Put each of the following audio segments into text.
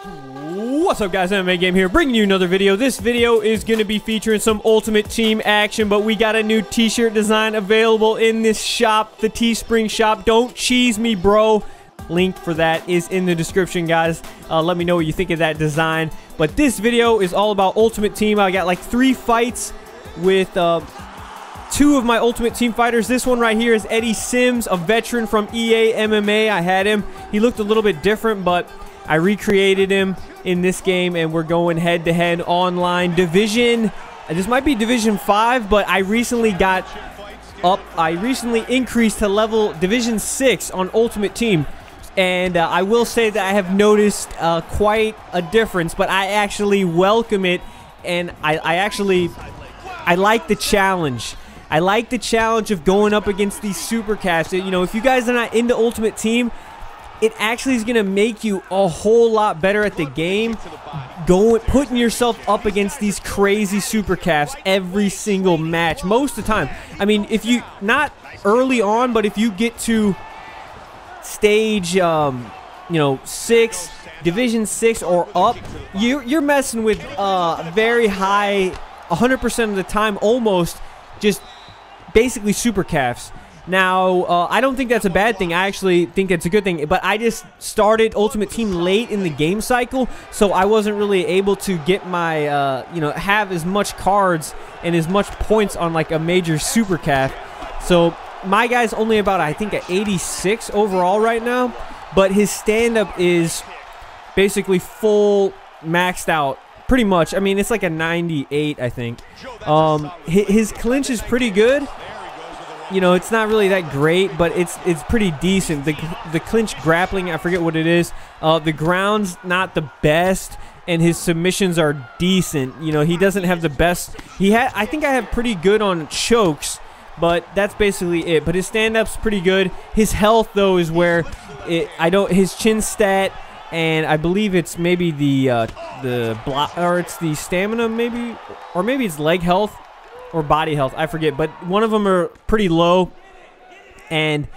What's up, guys? MMA Game here, bringing you another video. This video is going to be featuring some Ultimate Team action, but we got a new t-shirt design available in this shop, the Teespring shop. Don't cheese me, bro. Link for that is in the description, guys. Let me know what you think of that design. But this video is all about Ultimate Team. I got like 3 fights with 2 of my Ultimate Team fighters. This one right here is Eddie Sims, a veteran from EA MMA. I had him. He looked a little bit different, but I recreated him in this game, and we're going head-to-head online. Division, this might be Division 5, but I recently got up. I recently increased to level Division 6 on Ultimate Team. And I will say that I have noticed quite a difference, but I actually welcome it, and I like the challenge. I like the challenge of going up against these super casts. You know, if you guys are not into Ultimate Team, it actually is going to make you a whole lot better at the game, putting yourself up against these crazy super casts every single match, most of the time. I mean, if you, not early on, but if you get to stage, you know, 6, Division 6 or up, you're messing with very high, 100% of the time, almost just basically super calves. Now, I don't think that's a bad thing. I actually think it's a good thing. But I just started Ultimate Team late in the game cycle, so I wasn't really able to get my, you know, have as much cards and as much points on like a major super calf. So my guy's only about, I think, at 86 overall right now, but his stand-up is basically full maxed out, pretty much. I mean, it's like a 98, I think. His clinch is pretty good. You know, it's not really that great, but it's pretty decent. The clinch grappling, I forget what it is. The ground's not the best, and his submissions are decent. You know, he doesn't have the best. I think I have pretty good on chokes, but that's basically it. But his stand-up's pretty good. His health, though, is where his chin stat, and I believe it's maybe the block, or it's the stamina, maybe, or maybe it's leg health or body health. I forget, but one of them are pretty low, and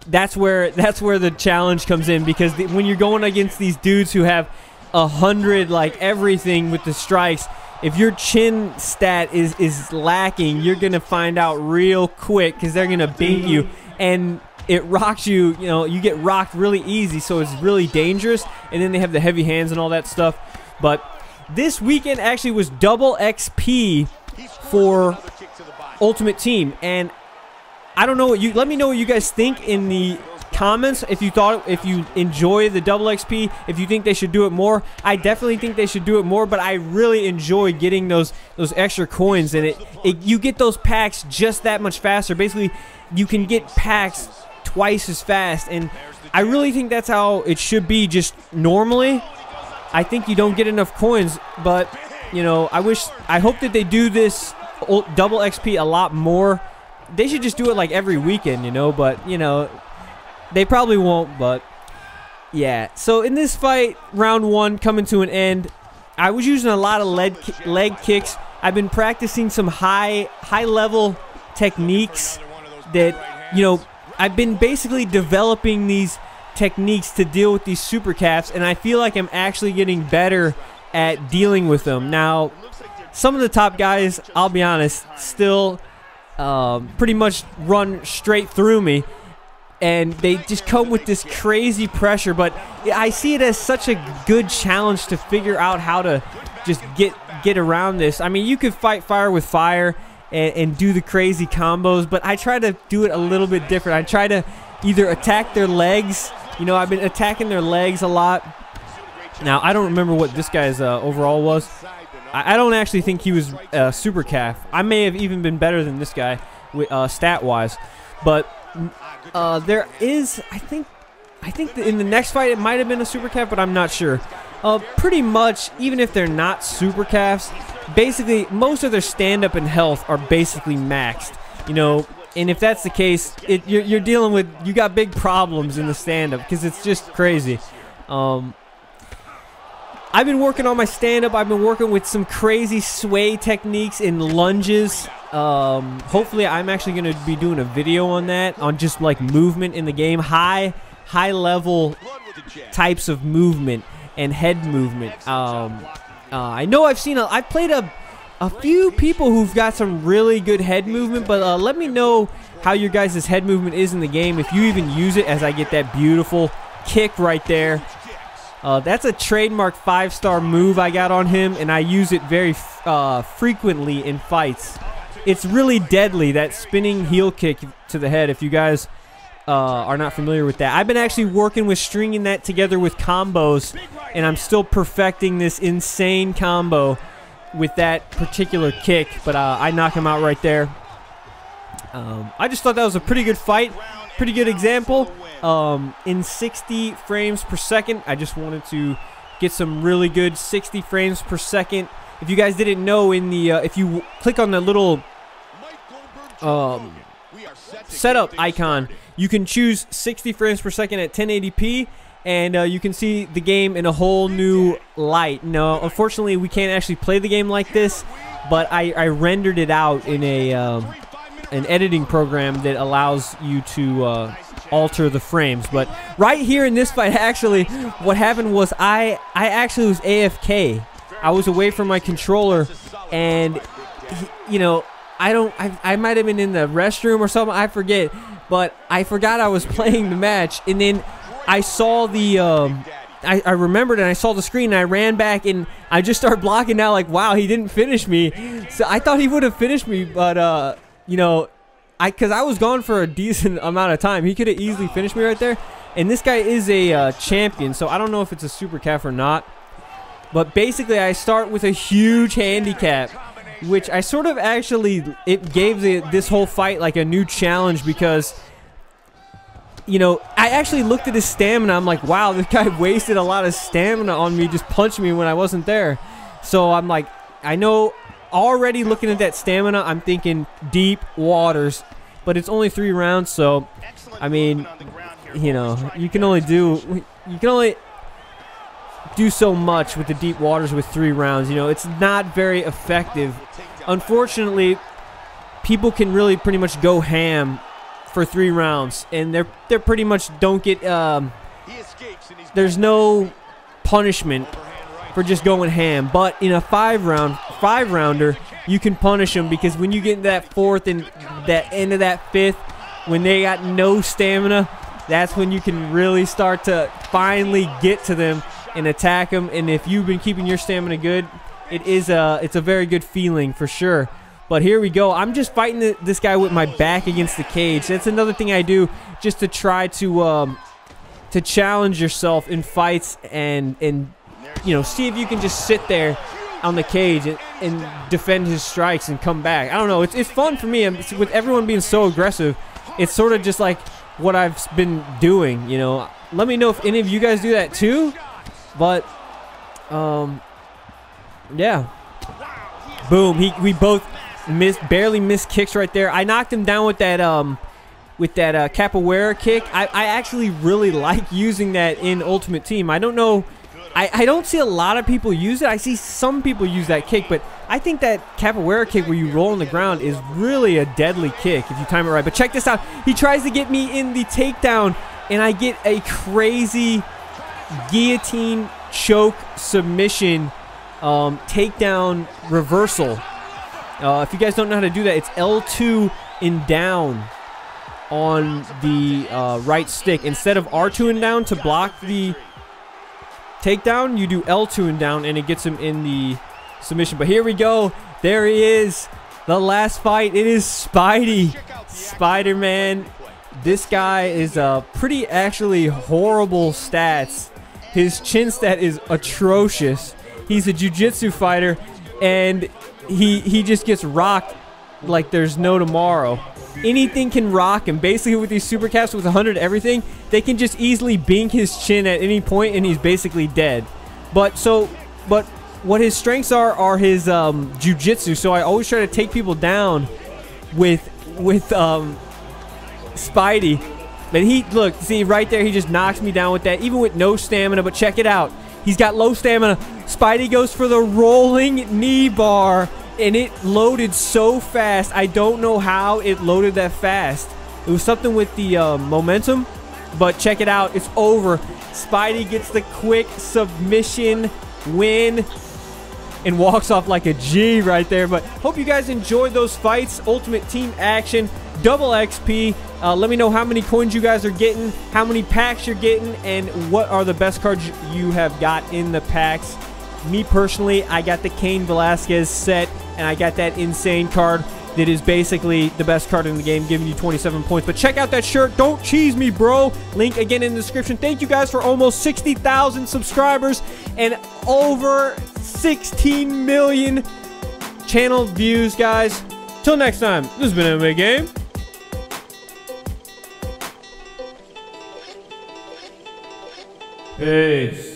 that's where the challenge comes in, because when you're going against these dudes who have 100 like everything with the strikes, if your chin stat is lacking, you're gonna find out real quick, because they're gonna beat you, and it rocks you. You know, you get rocked really easy, so it's really dangerous. And then they have the heavy hands and all that stuff. But this weekend actually was double XP for Ultimate Team, and I don't know what you, let me know what you guys think in the comments. If you enjoy the double XP, if you think they should do it more. I definitely think they should do it more, but I really enjoy getting those extra coins, and you get those packs just that much faster. Basically, you can get packs twice as fast, and I really think that's how it should be. Just normally, I think you don't get enough coins, but you know, I hope that they do this double XP a lot more. They should just do it like every weekend, you know, but you know, they probably won't. But yeah, so in this fight, round 1 coming to an end, I was using a lot of leg kicks. I've been practicing some high level techniques that, you know, I've been basically developing these techniques to deal with these super calves, and I feel like I'm actually getting better at dealing with them. Now, some of the top guys, I'll be honest, still pretty much run straight through me, and they just come with this crazy pressure. But I see it as such a good challenge to figure out how to just get around this. I mean, you could fight fire with fire and do the crazy combos, but I try to do it a little bit different. I try to either attack their legs. You know, I've been attacking their legs a lot. Now, I don't remember what this guy's overall was. I don't actually think he was super calf. I may have even been better than this guy stat-wise. But there is, I think in the next fight it might have been a super calf, but I'm not sure. Pretty much, even if they're not super calves, basically most of their stand-up and health are basically maxed. You know, and if that's the case, you're dealing with, you got big problems in the stand-up, because it's just crazy. I've been working on my stand-up. I've been working with some crazy sway techniques in lunges. Hopefully, I'm actually going to be doing a video on that, on just like movement in the game, high level types of movement. and head movement. I know I've played a few people who've got some really good head movement, but let me know how your guys' head movement is in the game, if you even use it, as I get that beautiful kick right there. That's a trademark 5-star move I got on him, and I use it very frequently in fights. It's really deadly, that spinning heel kick to the head, if you guys are not familiar with that. I've been actually working with stringing that together with combos, and I'm still perfecting this insane combo with that particular kick, but I knock him out right there. I just thought that was a pretty good fight, pretty good example. In 60 frames per second, I just wanted to get some really good 60 frames per second. If you guys didn't know, in the if you click on the little setup icon, you can choose 60 frames per second at 1080p, and you can see the game in a whole new light. No, unfortunately, we can't actually play the game like this, but I rendered it out in an editing program that allows you to alter the frames. But right here in this fight, actually, what happened was I actually was AFK. I was away from my controller, and you know, I might have been in the restroom or something, I forget, but I forgot I was playing the match, and then I saw the I remembered, and I saw the screen, and I ran back, and I just started blocking out like, wow, he didn't finish me. So I thought he would have finished me, but you know, because I was gone for a decent amount of time. He could have easily finished me right there. And this guy is a champion, so I don't know if it's a super calf or not. But basically, I start with a huge handicap, which I sort of actually, it gave this whole fight like a new challenge, because, you know, I actually looked at his stamina. I'm like, wow, this guy wasted a lot of stamina on me, just punching me when I wasn't there. So I'm like, I know, already looking at that stamina, I'm thinking deep waters. But it's only 3 rounds, so, I mean, you know, you can only do so much with the deep waters with 3 rounds. You know, it's not very effective. Unfortunately, people can really pretty much go ham for 3 rounds, and they're pretty much don't get there's no punishment for just going ham. But in a 5-rounder, you can punish them, because when you get into that 4th and that end of that 5th, when they got no stamina, that's when you can really start to finally get to them and attack them. And if you've been keeping your stamina good, it's a very good feeling for sure. But here we go. I'm just fighting this guy with my back against the cage. That's another thing I do, just to try to challenge yourself in fights, and you know, see if you can just sit there on the cage and defend his strikes and come back. I don't know. It's fun for me. With everyone being so aggressive, it's sort of just like what I've been doing, you know. Let me know if any of you guys do that too. But yeah, boom. We both barely missed kicks right there. I knocked him down with that capoeira kick. I actually really like using that in Ultimate Team. I don't know. I don't see a lot of people use it. I see some people use that kick, but I think that capoeira kick where you roll on the ground is really a deadly kick if you time it right. But check this out. He tries to get me in the takedown, and I get a crazy guillotine choke submission takedown reversal. If you guys don't know how to do that, it's L2 and down on the right stick. Instead of R2 and down to block the takedown, you do L2 and down, and it gets him in the submission. But here we go. There he is. The last fight. It is Spidey. Spider-Man. This guy is pretty actually horrible stats. His chin stat is atrocious. He's a jiu-jitsu fighter, and he just gets rocked like there's no tomorrow. Anything can rock him. Basically, with these super caps with 100 everything, they can just easily bink his chin at any point, and he's basically dead. But what his strengths are his jiu-jitsu. So I always try to take people down with Spidey. But look, see right there, he just knocks me down with that, even with no stamina. But check it out. He's got low stamina. Spidey goes for the rolling knee bar, and it loaded so fast. I don't know how it loaded that fast. It was something with the momentum, but check it out. It's over. Spidey gets the quick submission win and walks off like a G right there. But hope you guys enjoyed those fights. Ultimate Team action, double XP. Let me know how many coins you guys are getting, how many packs you're getting, and what are the best cards you have got in the packs. Me personally, I got the Cain Velasquez set, and I got that insane card that is basically the best card in the game, giving you 27 points. But check out that shirt. Don't cheese me, bro. Link again in the description. Thank you guys for almost 60,000 subscribers and over 16 million channel views, guys. Till next time, this has been MMA Game. Peace.